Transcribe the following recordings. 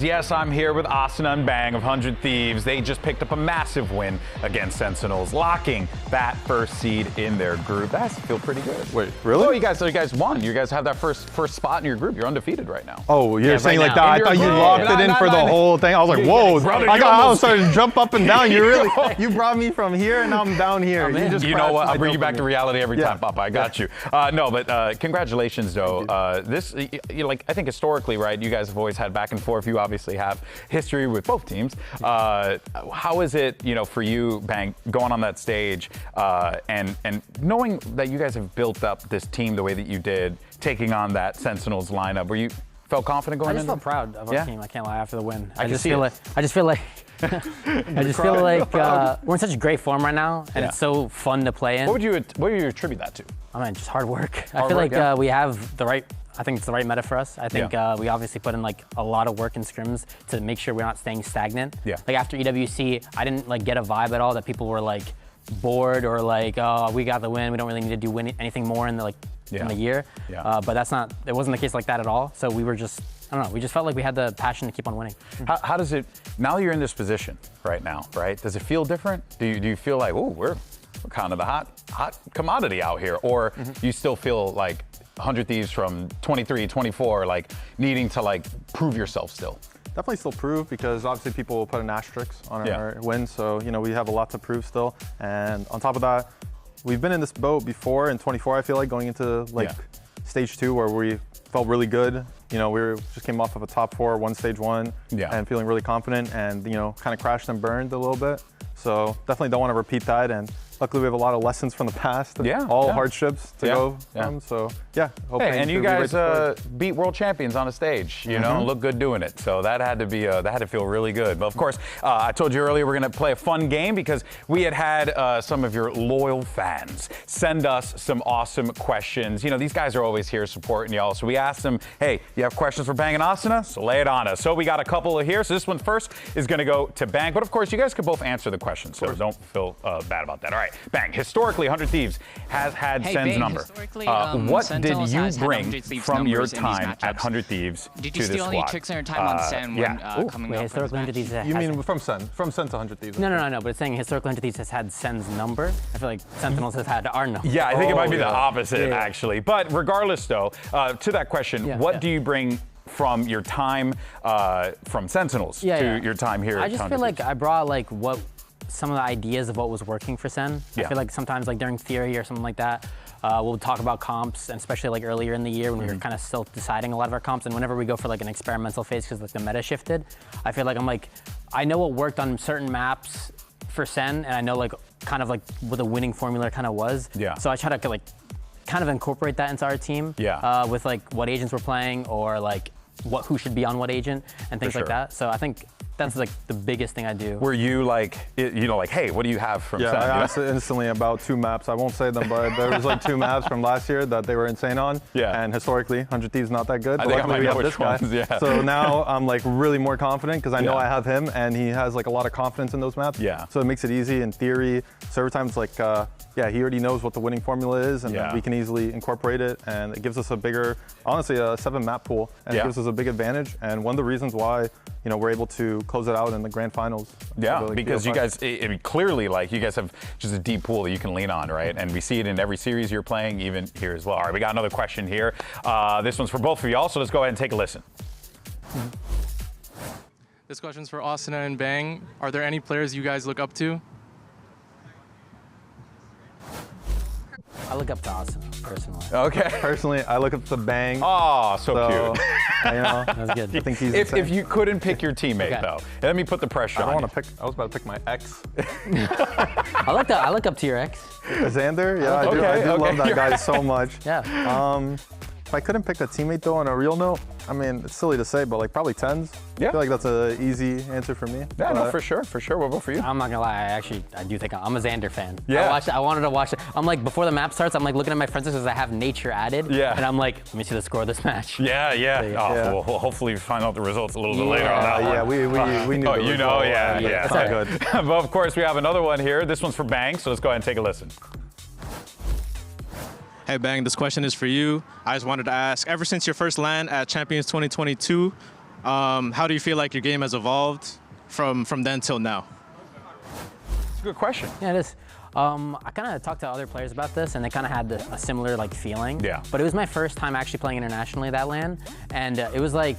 Yes, I'm here with Asuna and Bang of 100 Thieves. They just picked up a massive win against Sentinels, locking that first seed in their group. That has to feel pretty good. Wait, really? Oh, you guys won. You guys have that first spot in your group. You're undefeated right now. Oh, you're saying right like now. that? I thought you locked it in for the whole thing. I was like, whoa! I was starting to jump up and down. You brought me from here, and now I'm down here. You know what? I'll bring you back to reality every time, Papa. I got you. No, but congratulations, though. This, like, I think historically, right? You guys have always had back and forth. You obviously have history with both teams. How is it, for you, Bang, going on that stage and knowing that you guys have built up this team the way that you did, taking on that Sentinels lineup? Were you felt confident going in? I just felt proud of our team. I can't lie, after the win. I just feel like we're in such great form right now, and it's so fun to play in. What would you attribute that to? I mean, just hard work. I feel like we have the right. I think it's the right meta for us. I think we obviously put in like a lot of work in scrims to make sure we're not staying stagnant. Yeah. Like after EWC, I didn't like get a vibe at all that people were like bored or like, oh, we got the win. We don't really need to do anything more in the in the year. Yeah. But it wasn't the case like that at all. So we were just, I don't know, we just felt like we had the passion to keep on winning. How does it, now that you're in this position right now, right? Does it feel different? Do you feel like, oh, we're kind of the hot commodity out here? Or do you still feel like 100 Thieves from 23, 24, like needing to like prove yourself still? Definitely still prove, because obviously people will put an asterisk on our win. So, we have a lot to prove still. And on top of that, we've been in this boat before in 24, I feel like, going into like stage 2 where we felt really good. We just came off of a top 4, won stage 1, and feeling really confident, and kind of crashed and burned a little bit. So definitely don't want to repeat that. And luckily we have a lot of lessons from the past. All hardships to go from. So hey, and you guys beat world champions on a stage. Look good doing it. So that had to feel really good. But of course, I told you earlier we're gonna play a fun game, because we had some of your loyal fans send us some awesome questions. These guys are always here supporting y'all. So we asked them, hey, you have questions for Bang and Asuna? So lay it on us. So we got a couple here. So this one first is gonna go to Bang. But of course, you guys can both answer the question. So don't feel bad about that. All right. Bang, historically, 100 Thieves has had Sen's number. What did you bring from your time at 100 Thieves to this squad? Did you steal any tricks on your time on Sen when coming up? Historically, 100 Thieves You mean from Sen? From Sen to 100 Thieves? No, but it's saying historically 100 Thieves has had Sen's number. I feel like Sentinels has had our number. Yeah, I think it might be the opposite, actually. But regardless, though, to that question, what do you bring from your time from Sentinels to your time here? I just feel like I brought like some of the ideas of what was working for Sen. I feel like sometimes like during theory or something like that, we'll talk about comps, and especially like earlier in the year when we were kind of still deciding a lot of our comps, and whenever we go for like an experimental phase because like the meta shifted, I feel like I know what worked on certain maps for Sen, and I know like kind of like what the winning formula kind of was. Yeah. So I try to like kind of incorporate that into our team. Yeah. With like what agents we're playing, or like who should be on what agent and things like that. So I think that's like the biggest thing I do. Were you like, hey, what do you have from Sen? I asked instantly about 2 maps. I won't say them, but there was like 2 maps from last year that they were insane on. Yeah. And historically, 100 Thieves not that good. I think luckily we have this guy. So now I'm like really more confident, because I know I have him, and he has like a lot of confidence in those maps. Yeah. So it makes it easy in theory. So every time it's like, he already knows what the winning formula is, and we can easily incorporate it, and it gives us a bigger, honestly, a 7 map pool, and it gives us a big advantage. And one of the reasons why we're able to close it out in the grand finals. Yeah, because you guys, clearly, like, you guys have just a deep pool that you can lean on, right? And we see it in every series you're playing, even here as well. All right, we got another question here. This one's for both of y'all, so let's go ahead and take a listen. This question's for Asuna and Bang. Are there any players you guys look up to? I look up to Asuna, personally. Okay. Personally, I look up to Bang. Oh, so cute. That's good. I think he's if you couldn't pick your teammate, though, let me put the pressure on you. I was about to pick my ex. I look up to your ex. Xander? Yeah, I do love that guy so much. Yeah. If I couldn't pick a teammate, though, on a real note, I mean, it's silly to say, but like probably Tens. Yeah. I feel like that's an easy answer for me. Yeah, no, for sure. We'll go for you. I'm not gonna lie, I do think I'm a Xander fan. Yeah. I wanted to watch it. I'm like, before the map starts, I'm like looking at my friends because I have nature added. Yeah. And I'm like, let me see the score of this match. Yeah. Well, hopefully we find out the results a little bit later on that one. Yeah, we knew. Oh, yeah. It's all good. But of course, we have another one here. This one's for Bang, so let's go ahead and take a listen. Hey Bang, this question is for you. I just wanted to ask, ever since your first LAN at Champions 2022, How do you feel like your game has evolved from then till now? It's a good question. Yeah, it is. I kind of talked to other players about this, and they kind of had a similar like feeling. Yeah. But it was my first time actually playing internationally that LAN, and it was like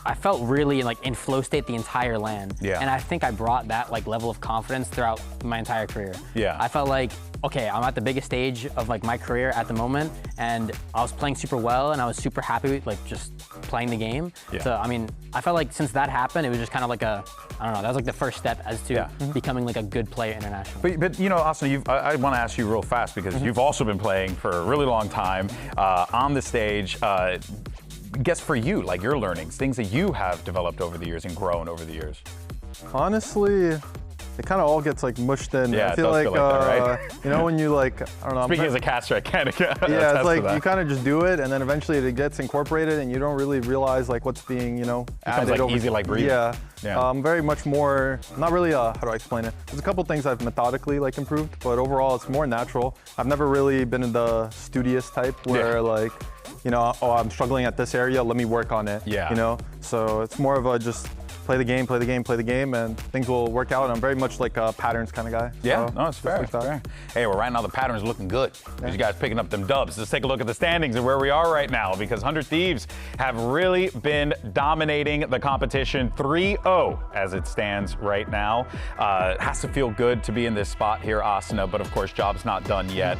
I felt really like in flow state the entire LAN. Yeah. And I think I brought that like level of confidence throughout my entire career. Yeah. I felt like, okay, I'm at the biggest stage of like my career at the moment, and I was playing super well, and I was super happy with like just playing the game. Yeah. So I mean, I felt like since that happened, it was just kind of like I don't know, that was like the first step as to becoming like a good player internationally. But you know, Asuna, I want to ask you real fast because you've also been playing for a really long time on the stage. Guess for you, like your learnings, things that you have developed over the years and grown over the years. Honestly, it kind of all gets like mushed in. Yeah, I feel like, that, right? you know, when you like, I don't know. Speaking as a caster, I can't. Yeah, it's like you kind of just do it, and then eventually it gets incorporated, and you don't really realize like what's being, you know, added like over. easy like breathing. Yeah. Yeah. Very much more, not really, how do I explain it? There's a couple things I've methodically like improved, but overall it's more natural. I've never really been in the studious type where like, you know, oh, I'm struggling at this area, let me work on it. Yeah. You know, so it's more of a just play the game, and things will work out. I'm very much like a patterns kind of guy. Yeah, so no, it's fair, like that. fair. Hey, well, right now the pattern's looking good. You guys picking up them dubs. Let's take a look at the standings and where we are right now, because 100 Thieves have really been dominating the competition 3-0 as it stands right now. It has to feel good to be in this spot here, Asuna, but of course, job's not done yet.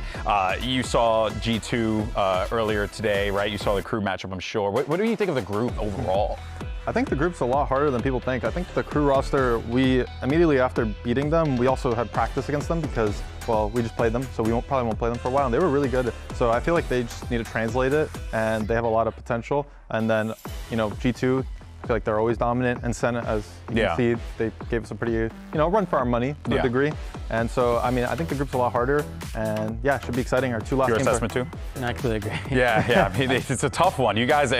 You saw G2 earlier today, right? You saw the crew matchup, I'm sure. What do you think of the group overall? I think the group's a lot harder than people think. I think the crew roster, we immediately after beating them, we also had practice against them because, well, we just played them, so we probably won't play them for a while. And they were really good. So I feel like they just need to translate it, and they have a lot of potential. And then, you know, G2, I feel like they're always dominant. And Sen, as you can see, they gave us a pretty, you know, run for our money to a degree. And so, I mean, I think the group's a lot harder, and yeah, it should be exciting. Our two last Your games assessment too? I completely agree. Yeah. I mean, it's a tough one. You guys,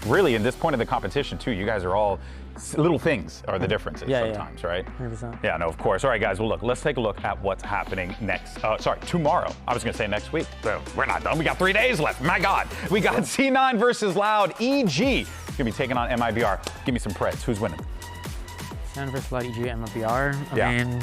really, in this point of the competition too, you guys are all little things are the differences sometimes, right? 100%. Yeah, no, of course. All right, guys. Well, look, let's take a look at what's happening next. Tomorrow. I was going to say next week. We're not done. We got 3 days left. My God. We got C9 versus Loud. EG going to be taking on MIBR. Give me some preds. Who's winning? C9 versus Loud, EG, MIBR. I mean,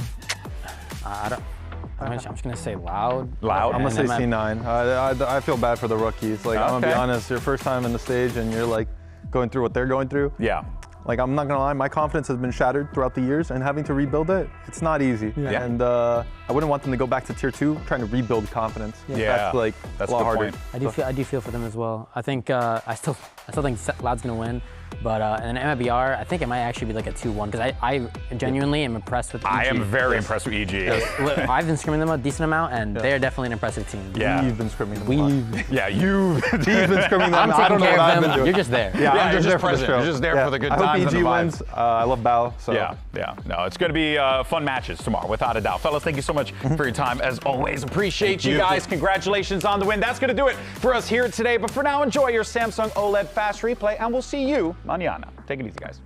I'm just going to say Loud. Loud? I'm going to say C9. I feel bad for the rookies. Like, I'm going to be honest, your first time in the stage and you're like going through what they're going through. Yeah. Like, I'm not gonna lie, my confidence has been shattered throughout the years, and having to rebuild it, it's not easy. Yeah. And I wouldn't want them to go back to tier 2 trying to rebuild confidence. Yeah. That's like That's a lot a good harder. point. I do feel for them as well. I think I still think Loud's gonna win, but and then MIBR, I think it might actually be like a 2-1 because I genuinely am impressed with EG. I am very impressed with EG. I've been scrimming them a decent amount, and they're definitely an impressive team. Yeah. We've been scrimming them. Yeah, you've been scrimming them. I'm taking care of them. Doing. You're just there. Yeah, I'm you're just there for the present. show. You're just there for the good I times hope and EG the vibes. wins. I love Bao. So. Yeah. No, it's going to be fun matches tomorrow, without a doubt. Fellas, thank you so much for your time. As always, appreciate you guys. Congratulations on the win. That's going to do it for us here today. But for now, enjoy your Samsung OLED Fast Replay, and we'll see you mañana. Take it easy, guys.